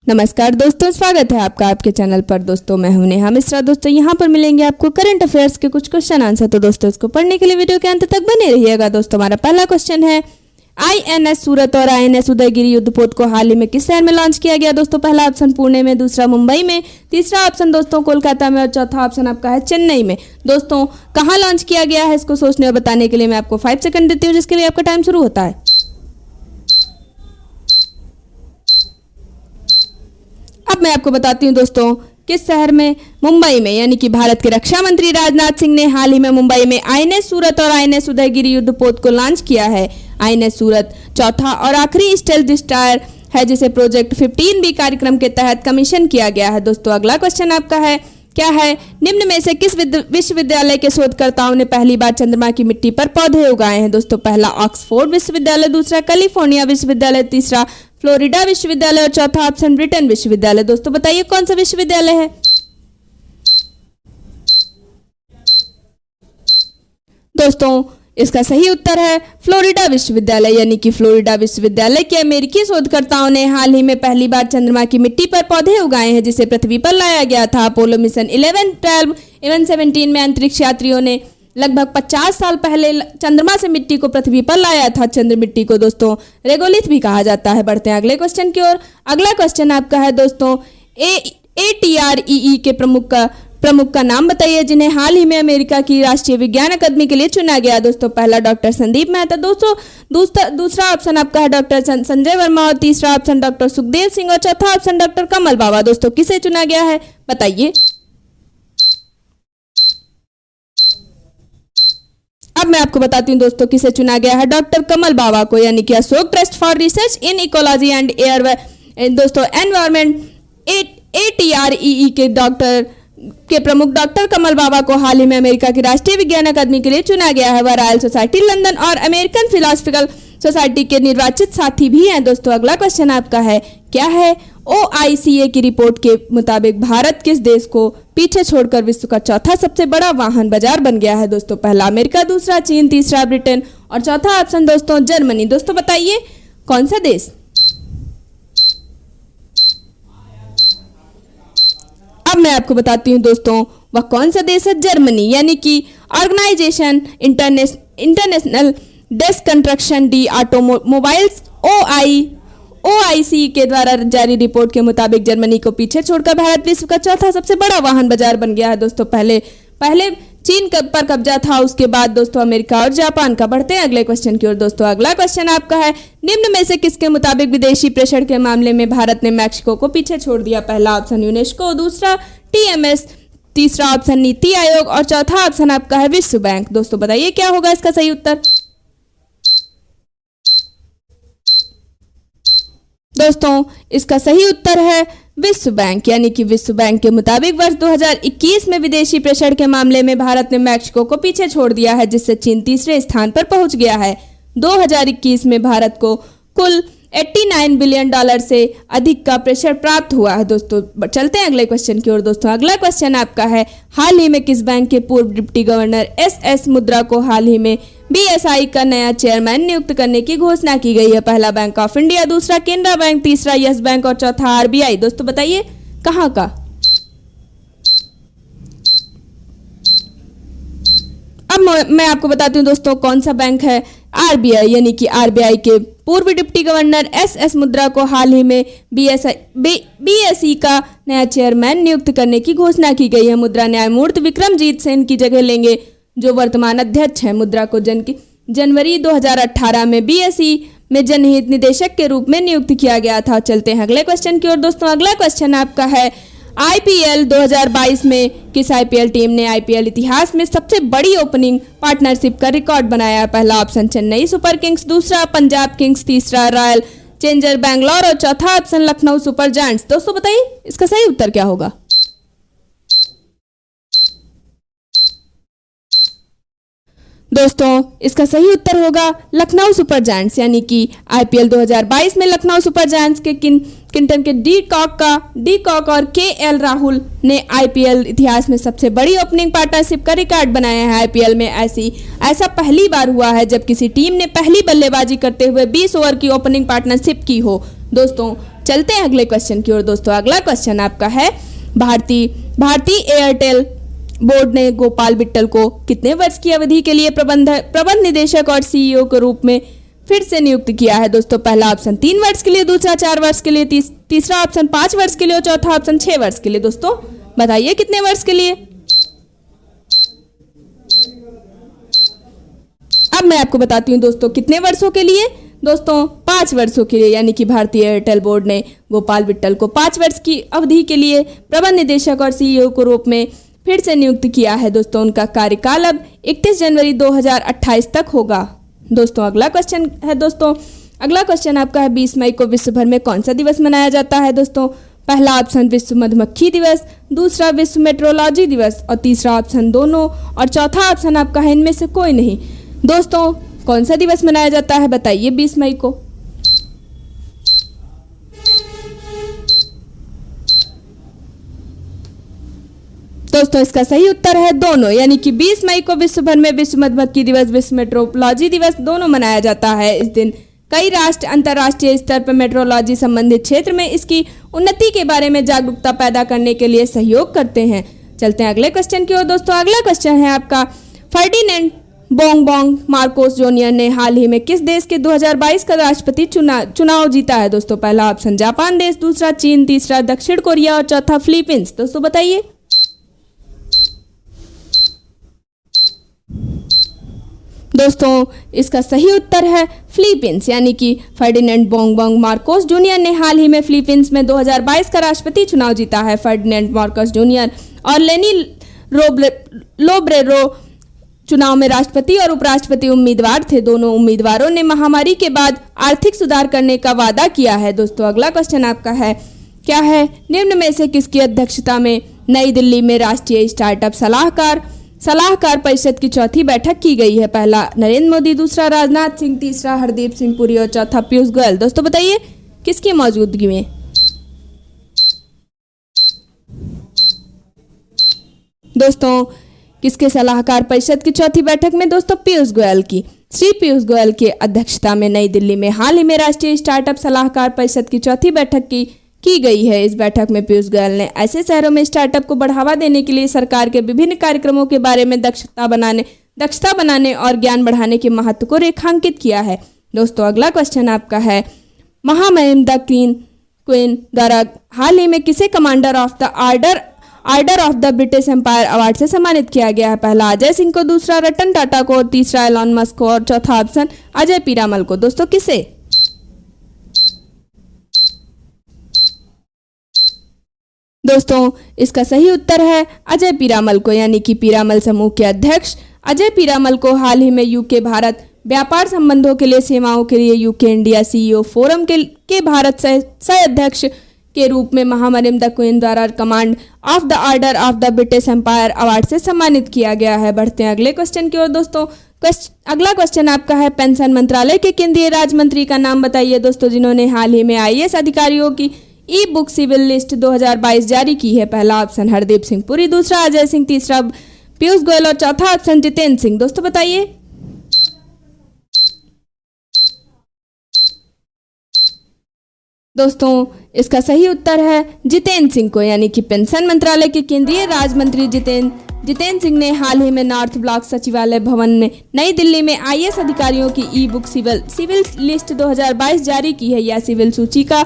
नमस्कार दोस्तों, स्वागत है आपका आपके चैनल पर। दोस्तों मैं हूं नेहा मिश्रा। दोस्तों यहां पर मिलेंगे आपको करंट अफेयर्स के कुछ क्वेश्चन आंसर। तो दोस्तों इसको पढ़ने के लिए वीडियो के अंत तक बने रहिएगा। दोस्तों हमारा पहला क्वेश्चन है, INS सूरत और INS उदयगिरी युद्धपोत को हाल ही में किस शहर में लॉन्च किया गया? दोस्तों पहला ऑप्शन पुणे में, दूसरा मुंबई में, तीसरा ऑप्शन दोस्तों कोलकाता में और चौथा ऑप्शन आपका है चेन्नई में। दोस्तों कहाँ लॉन्च किया गया है इसको सोचने और बताने के लिए मैं आपको 5 सेकंड देती हूँ, जिसके लिए आपका टाइम शुरू होता है। अब मैं आपको बताती हूँ दोस्तों किस शहर में। मुंबई में, यानी कि भारत के रक्षा मंत्री राजनाथ सिंह ने हाल ही में मुंबई में INS सूरत और INS उदयगिरी युद्धपोत को लॉन्च किया है। INS सूरत चौथा और आखिरी स्टेल्थ डिस्ट्रॉयर है, जिसे प्रोजेक्ट 15B कार्यक्रम के तहत कमीशन किया गया है। दोस्तों अगला क्वेश्चन आपका है, क्या है निम्न में से किस विश्वविद्यालय के शोधकर्ताओं ने पहली बार चंद्रमा की मिट्टी पर पौधे उगाए हैं? दोस्तों पहला ऑक्सफोर्ड विश्वविद्यालय, दूसरा कैलिफोर्निया विश्वविद्यालय, तीसरा फ्लोरिडा विश्वविद्यालय और चौथा ऑप्शन ब्रिटेन विश्वविद्यालय। दोस्तों बताइए कौन सा विश्वविद्यालय है? दोस्तों इसका सही उत्तर है फ्लोरिडा विश्वविद्यालय, यानी कि फ्लोरिडा विश्वविद्यालय के अमेरिकी शोधकर्ताओं ने हाल ही में पहली बार चंद्रमा की मिट्टी पर पौधे उगाए हैं, जिसे पृथ्वी पर लाया गया था। अपोलो मिशन 11, 12 एवं 17 में अंतरिक्ष यात्रियों ने लगभग 50 साल पहले चंद्रमा से मिट्टी को पृथ्वी पर लाया था। चंद्र मिट्टी को दोस्तों रेगोलिथ भी कहा जाता है। बढ़ते हैं अगले क्वेश्चन की ओर। अगला क्वेश्चन आपका है दोस्तों, ATREE के प्रमुख का नाम बताइए, जिन्हें हाल ही में अमेरिका की राष्ट्रीय विज्ञान अकादमी के लिए चुना गया। दोस्तों पहला डॉक्टर संदीप मेहता, दोस्तों दूसरा ऑप्शन आपका है डॉक्टर संजय वर्मा और तीसरा ऑप्शन डॉक्टर सुखदेव सिंह और चौथा ऑप्शन डॉक्टर कमल बाबा। दोस्तों किसे चुना गया है बताइए। अब मैं आपको बताती हूँ दोस्तों किसे चुना गया है, डॉक्टर कमल बाबा को, यानी कि Ashok trust for research in ecology and air दोस्तों एनवायरमेंट ATREE के प्रमुख डॉक्टर कमल बाबा को हाल ही में अमेरिका की राष्ट्रीय विज्ञान अकादमी के लिए चुना गया है। वह रॉयल सोसाइटी लंदन और अमेरिकन फिलोसफिकल सोसाइटी के निर्वाचित साथी भी हैं। दोस्तों अगला क्वेश्चन आपका है, क्या है OICA की रिपोर्ट के मुताबिक भारत किस देश को पीछे छोड़कर विश्व का चौथा सबसे बड़ा वाहन बाजार बन गया है? दोस्तों पहला अमेरिका, दूसरा चीन, तीसरा ब्रिटेन और चौथा ऑप्शन दोस्तों जर्मनी। दोस्तों बताइए कौन सा देश? अब मैं आपको बताती हूँ दोस्तों वह कौन सा देश है, जर्मनी, यानी कि ऑर्गेनाइजेशन इंटरनेशनल डेस्क कंस्ट्रक्शन डी ऑटोमोबाइल्स OIC के द्वारा जारी रिपोर्ट के मुताबिक जर्मनी को पीछे छोड़कर भारत विश्व का चौथा सबसे बड़ा वाहन बाजार बन गया है। दोस्तों पहले चीन पर कब्जा था, उसके बाद दोस्तों अमेरिका और जापान का। बढ़ते हैं अगले क्वेश्चन की ओर। दोस्तों अगला क्वेश्चन आपका है, निम्न में से किसके मुताबिक विदेशी प्रेषण के मामले में भारत ने मैक्सिको को पीछे छोड़ दिया? पहला ऑप्शन यूनेस्को, दूसरा TMS, तीसरा ऑप्शन नीति आयोग और चौथा ऑप्शन आपका है विश्व बैंक। दोस्तों बताइए क्या होगा इसका सही उत्तर? दोस्तों इसका सही उत्तर है विश्व बैंक, यानी कि विश्व बैंक के मुताबिक वर्ष 2021 में विदेशी प्रेषण के मामले में भारत ने मैक्सिको को पीछे छोड़ दिया है, जिससे चीन तीसरे स्थान पर पहुंच गया है। 2021 में भारत को कुल $89 बिलियन से अधिक का प्रेशर प्राप्त हुआ है। दोस्तों चलते हैं अगले क्वेश्चन की ओर। दोस्तों अगला क्वेश्चन आपका है, हाल ही में किस बैंक के पूर्व डिप्टी गवर्नर SS मुद्रा को हाल ही में BSI का नया चेयरमैन नियुक्त करने की घोषणा की गई है? पहला बैंक ऑफ इंडिया, दूसरा केनरा बैंक, तीसरा यस बैंक और चौथा RBI। दोस्तों बताइए कहाँ का? अब मैं आपको बताती हूँ दोस्तों कौन सा बैंक है, RBI, यानी कि RBI के पूर्व डिप्टी गवर्नर SS मुद्रा को हाल ही में BSE का नया चेयरमैन नियुक्त करने की घोषणा की गई है। मुद्रा न्यायमूर्ति विक्रमजीत सेन की जगह लेंगे, जो वर्तमान अध्यक्ष हैं। मुद्रा को जनवरी 2018 में BSE में जनहित निदेशक के रूप में नियुक्त किया गया था। चलते हैं अगले क्वेश्चन की ओर। दोस्तों अगला क्वेश्चन आपका है, IPL 2022 में किस IPL टीम ने IPL इतिहास में सबसे बड़ी ओपनिंग पार्टनरशिप का रिकॉर्ड बनाया? पहला ऑप्शन चेन्नई सुपर किंग्स, दूसरा पंजाब किंग्स, तीसरा रॉयल चैलेंजर बैंगलोर और चौथा ऑप्शन लखनऊ सुपर जायंट्स। दोस्तों बताइए इसका सही उत्तर क्या होगा? दोस्तों इसका सही उत्तर होगा लखनऊ सुपर जायंट्स, यानी कि IPL 2022 में लखनऊ सुपर जायंट्स के किंटन के डी कॉक और KL राहुल ने IPL इतिहास में सबसे बड़ी ओपनिंग पार्टनरशिप का रिकॉर्ड बनाया है। IPL में ऐसा पहली बार हुआ है जब किसी टीम ने पहली बल्लेबाजी करते हुए 20 ओवर की ओपनिंग पार्टनरशिप की हो। दोस्तों चलते हैं अगले क्वेश्चन की ओर। दोस्तों अगला क्वेश्चन आपका है, भारतीय एयरटेल बोर्ड ने गोपाल विट्टल को कितने वर्ष की अवधि के लिए प्रबंध निदेशक और सीईओ के रूप में फिर से नियुक्त किया है? दोस्तों पहला ऑप्शन 3 वर्ष के लिए, दूसरा 4 वर्ष के लिए, तीसरा ऑप्शन 5 वर्ष के लिए और चौथा ऑप्शन 6 वर्ष के लिए। दोस्तों बताइए कितने वर्ष के लिए? अब मैं आपको बताती हूँ दोस्तों कितने वर्षों के लिए। दोस्तों 5 वर्षों के लिए, यानी कि भारतीय एयरटेल बोर्ड ने गोपाल विट्टल को 5 वर्ष की अवधि के लिए प्रबंध निदेशक और सीईओ के रूप में फिर से नियुक्त किया है। दोस्तों उनका कार्यकाल अब 31 जनवरी 2028 तक होगा। दोस्तों अगला क्वेश्चन है, दोस्तों अगला क्वेश्चन आपका है, 20 मई को विश्व भर में कौन सा दिवस मनाया जाता है? दोस्तों पहला ऑप्शन विश्व मधुमक्खी दिवस, दूसरा विश्व मेट्रोलॉजी दिवस और तीसरा ऑप्शन दोनों और चौथा ऑप्शन आपका है इनमें से कोई नहीं। दोस्तों कौन सा दिवस मनाया जाता है बताइए 20 मई को? दोस्तों इसका सही उत्तर है दोनों, यानी कि 20 मई को विश्व भर में विश्व मधुमक्खी दिवस, विश्व मेट्रोलॉजी दिवस दोनों मनाया जाता है। इस दिन कई राष्ट्र अंतर्राष्ट्रीय स्तर पर मेट्रोलॉजी संबंधित क्षेत्र में इसकी उन्नति के बारे में जागरूकता पैदा करने के लिए सहयोग करते हैं। चलते हैं अगले क्वेश्चन की ओर। दोस्तों अगला क्वेश्चन है आपका, फर्डिनेंड बोंगबोंग मार्कोस जूनियर ने हाल ही में किस देश के 2022 का राष्ट्रपति चुनाव जीता है? दोस्तों पहला ऑप्शन जापान देश, दूसरा चीन, तीसरा दक्षिण कोरिया और चौथा फिलीपींस। दोस्तों बताइए। दोस्तों इसका सही उत्तर है फिलीपींस, यानी कि फर्डिनेंड बोंगबोंग मार्कोस जूनियर ने हाल ही में फिलीपींस में 2022 का राष्ट्रपति चुनाव जीता है। फर्डिनेंड मार्कोस जूनियर और लेनी लोब्रेरो चुनाव में राष्ट्रपति और उपराष्ट्रपति उम्मीदवार थे। दोनों उम्मीदवारों ने महामारी के बाद आर्थिक सुधार करने का वादा किया है। दोस्तों अगला क्वेश्चन आपका है, क्या है निम्न में से किसकी अध्यक्षता में नई दिल्ली में राष्ट्रीय स्टार्टअप सलाहकार परिषद की चौथी बैठक की गई है? पहला नरेंद्र मोदी, दूसरा राजनाथ सिंह, तीसरा हरदीप सिंह पुरी और चौथा पीयूष गोयल। दोस्तों बताइए किसकी मौजूदगी में? दोस्तों किसके सलाहकार परिषद की चौथी बैठक में? दोस्तों पीयूष गोयल की। श्री पीयूष गोयल की अध्यक्षता में नई दिल्ली में हाल ही में राष्ट्रीय स्टार्टअप सलाहकार परिषद की चौथी बैठक की गई है। इस बैठक में पीयूष गोयल ने ऐसे शहरों में स्टार्टअप को बढ़ावा देने के लिए सरकार के विभिन्न कार्यक्रमों के बारे में दक्षता बनाने और ज्ञान बढ़ाने के महत्व को रेखांकित किया है। दोस्तों अगला क्वेश्चन आपका है, महामहिम द क्वीन द्वारा हाल ही में किसे Commander of the Order of the British Empire award से सम्मानित किया गया है? पहला अजय सिंह को, दूसरा रतन टाटा को, तीसरा एलॉन मस्क को और चौथा ऑप्शन अजय पीरामल को। दोस्तों किसे? दोस्तों इसका सही उत्तर है अजय पीरामल को, यानी कि पीरामल समूह के अध्यक्ष अजय पीरामल को हाल ही में यूके भारत व्यापार संबंधों के लिए सेवाओं के लिए यूके इंडिया सीईओ फोरम के भारत सह अध्यक्ष के रूप में महामहिम द क्वीन द्वारा command of the Order of the British Empire award से सम्मानित किया गया है। बढ़ते हैं अगले क्वेश्चन की ओर। दोस्तों अगला क्वेश्चन आपका है, पेंशन मंत्रालय के केंद्रीय राज्य मंत्री का नाम बताइए दोस्तों, जिन्होंने हाल ही में आईएएस अधिकारियों की ई बुक सिविल लिस्ट 2022 जारी की है? पहला ऑप्शन हरदीप सिंह पुरी, दूसरा अजय सिंह, तीसरा पीयूष गोयल और चौथा ऑप्शन जितेंद्र सिंह। दोस्तों बताइए। दोस्तों इसका सही उत्तर है जितेंद्र सिंह को, यानी कि पेंशन मंत्रालय के केंद्रीय राज्य मंत्री जितेंद्र सिंह ने हाल ही में नॉर्थ ब्लॉक सचिवालय भवन में नई दिल्ली में आईएएस अधिकारियों की ई बुक सिविल लिस्ट 2022 जारी की है। यह सिविल सूची का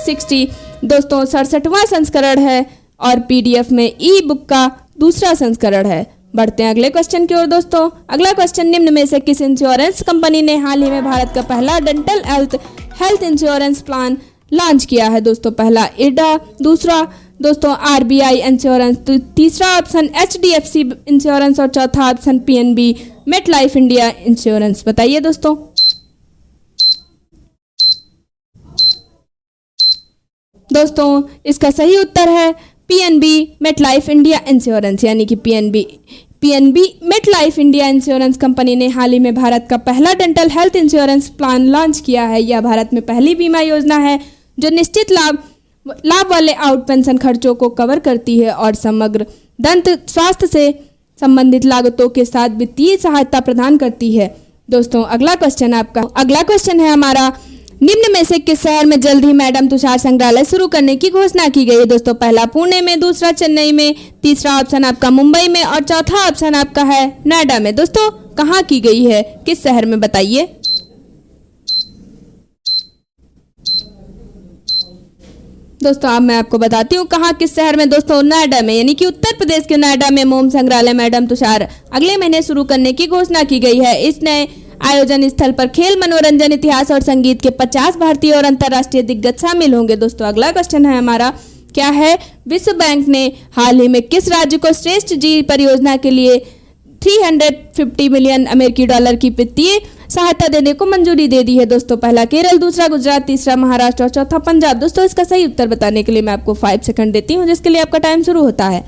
67वां संस्करण है और पीडीएफ में ई बुक का दूसरा संस्करण है। बढ़ते हैं अगले क्वेश्चन की ओर। दोस्तों अगला क्वेश्चन, निम्न में से किस इंश्योरेंस कंपनी ने हाल ही में भारत का पहला dental health insurance plan launch किया है? दोस्तों पहला इरडा, दूसरा दोस्तों आरबीआई इंश्योरेंस, तीसरा ऑप्शन एचडीएफसी इंश्योरेंस और चौथा option PNB MetLife India insurance. बताइए दोस्तों। दोस्तों इसका सही उत्तर है PNB MetLife India insurance, यानी कि PNB MetLife India insurance company ने हाल ही में भारत का पहला dental health insurance plan launch किया है। यह भारत में पहली बीमा योजना है जो निश्चित लाभ वाले आउट पेंशन खर्चों को कवर करती है और समग्र दंत स्वास्थ्य से संबंधित लागतों के साथ वित्तीय सहायता प्रदान करती है। दोस्तों अगला क्वेश्चन है हमारा, निम्न में से किस शहर में जल्द ही मैडम तुषार संग्रहालय शुरू करने की घोषणा की गई है? दोस्तों पहला पुणे में, दूसरा चेन्नई में, तीसरा ऑप्शन आपका मुंबई में और चौथा ऑप्शन आपका है नोएडा में। दोस्तों कहाँ की गई है, किस शहर में, बताइए। दोस्तों अब मैं आपको बताती हूँ कहाँ किस शहर में। दोस्तों नोएडा में, यानी कि उत्तर प्रदेश के नोएडा में मोम संग्रहालय मैडम तुषार अगले महीने शुरू करने की घोषणा की गई है। इस नए आयोजन स्थल पर खेल, मनोरंजन, इतिहास और संगीत के 50 भारतीय और अंतर्राष्ट्रीय दिग्गज शामिल होंगे। दोस्तों अगला क्वेश्चन है हमारा, क्या है? विश्व बैंक ने हाल ही में किस राज्य को श्रेष्ठ जी परियोजना के लिए 350 मिलियन अमेरिकी डॉलर की वित्तीय सहायता देने को मंजूरी दे दी है? दोस्तों पहला केरल, दूसरा गुजरात, तीसरा महाराष्ट्र और चौथा पंजाब। दोस्तों इसका सही उत्तर बताने के लिए मैं आपको 5 सेकंड देती हूँ, जिसके लिए आपका टाइम शुरू होता है।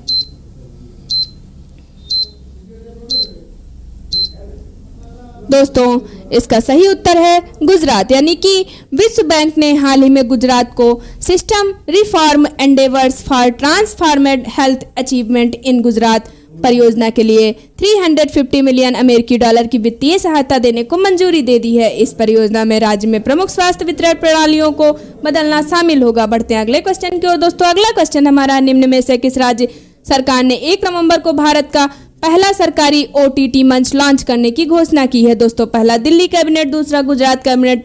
दोस्तों इसका सही उत्तर है गुजरात, यानी कि विश्व बैंक ने हाल ही में गुजरात को system reform endeavours for transformed health achievement in Gujarat परियोजना के लिए 350 मिलियन अमेरिकी डॉलर की वित्तीय सहायता देने को मंजूरी दे दी है। इस परियोजना में राज्य में प्रमुख स्वास्थ्य वितरण प्रणालियों को बदलना शामिल होगा। बढ़ते हैं अगले क्वेश्चन की ओर। दोस्तों अगला क्वेश्चन हमारा, निम्न में से किस राज्य सरकार ने 1 नवंबर को भारत का पहला सरकारी OTT मंच लॉन्च करने की घोषणा की है? दोस्तों पहला दिल्ली कैबिनेट, दूसरा गुजरात कैबिनेट,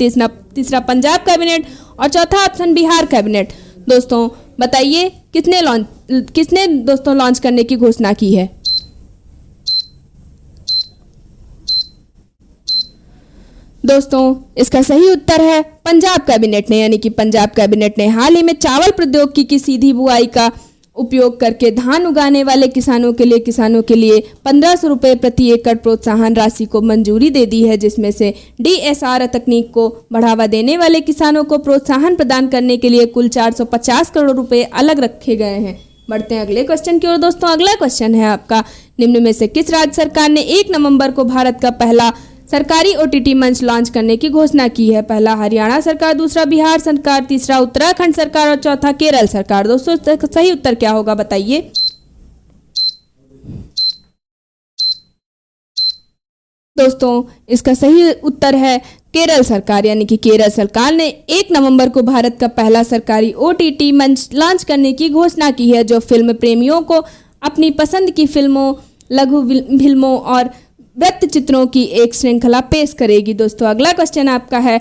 तीसरा पंजाब कैबिनेट और चौथा ऑप्शन बिहार कैबिनेट। दोस्तों बताइए किसने दोस्तों लॉन्च करने की घोषणा की है? दोस्तों इसका सही उत्तर है पंजाब कैबिनेट ने, यानी कि पंजाब कैबिनेट ने हाल ही में चावल प्रौद्योगिकी की सीधी बुआई का उपयोग करके धान उगाने वाले किसानों के लिए 1500 रुपये प्रति एकड़ प्रोत्साहन राशि को मंजूरी दे दी है, जिसमें से DSR तकनीक को बढ़ावा देने वाले किसानों को प्रोत्साहन प्रदान करने के लिए कुल 450 करोड़ रुपए अलग रखे गए हैं। बढ़ते हैं अगले क्वेश्चन की ओर। दोस्तों अगला क्वेश्चन है आपका, निम्न में से किस राज्य सरकार ने 1 नवंबर को भारत का पहला सरकारी OTT मंच लॉन्च करने की घोषणा की है? पहला हरियाणा सरकार, दूसरा बिहार सरकार, तीसरा उत्तराखंड सरकार और चौथा केरल सरकार। दोस्तों सही उत्तर क्या होगा, बताइए। दोस्तों इसका सही उत्तर है केरल सरकार, यानी कि केरल सरकार ने 1 नवंबर को भारत का पहला सरकारी OTT मंच लॉन्च करने की घोषणा की है, जो फिल्म प्रेमियों को अपनी पसंद की फिल्मों, लघु फिल्मों और वृत्त चित्रों की एक श्रृंखला पेश करेगी। दोस्तों अगला क्वेश्चन आपका है,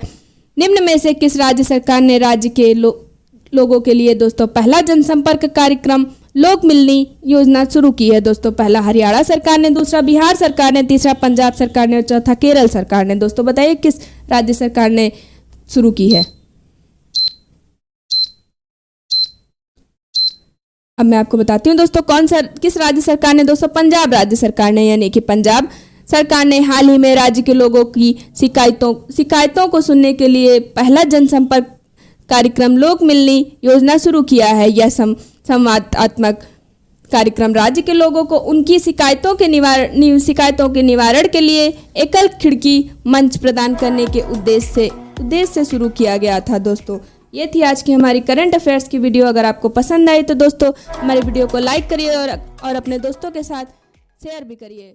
निम्न में से किस राज्य सरकार ने राज्य के लोगों के लिए दोस्तों पहला जनसंपर्क कार्यक्रम लोक मिलनी योजना शुरू की है? दोस्तों पहला हरियाणा सरकार ने, दूसरा बिहार सरकार ने, तीसरा पंजाब सरकार ने और चौथा केरल सरकार ने। दोस्तों बताइए किस राज्य सरकार ने शुरू की है? अब मैं आपको बताती हूँ दोस्तों किस राज्य सरकार ने। दोस्तों पंजाब राज्य सरकार ने, यानी कि पंजाब सरकार ने हाल ही में राज्य के लोगों की शिकायतों को सुनने के लिए पहला जनसंपर्क कार्यक्रम लोक मिलनी योजना शुरू किया है। यह संवादात्मक कार्यक्रम राज्य के लोगों को उनकी शिकायतों के निवारण के लिए एकल खिड़की मंच प्रदान करने के उद्देश्य से शुरू किया गया था। दोस्तों ये थी आज की हमारी करंट अफेयर्स की वीडियो। अगर आपको पसंद आई तो दोस्तों हमारी वीडियो को लाइक करिए और अपने दोस्तों के साथ शेयर भी करिए।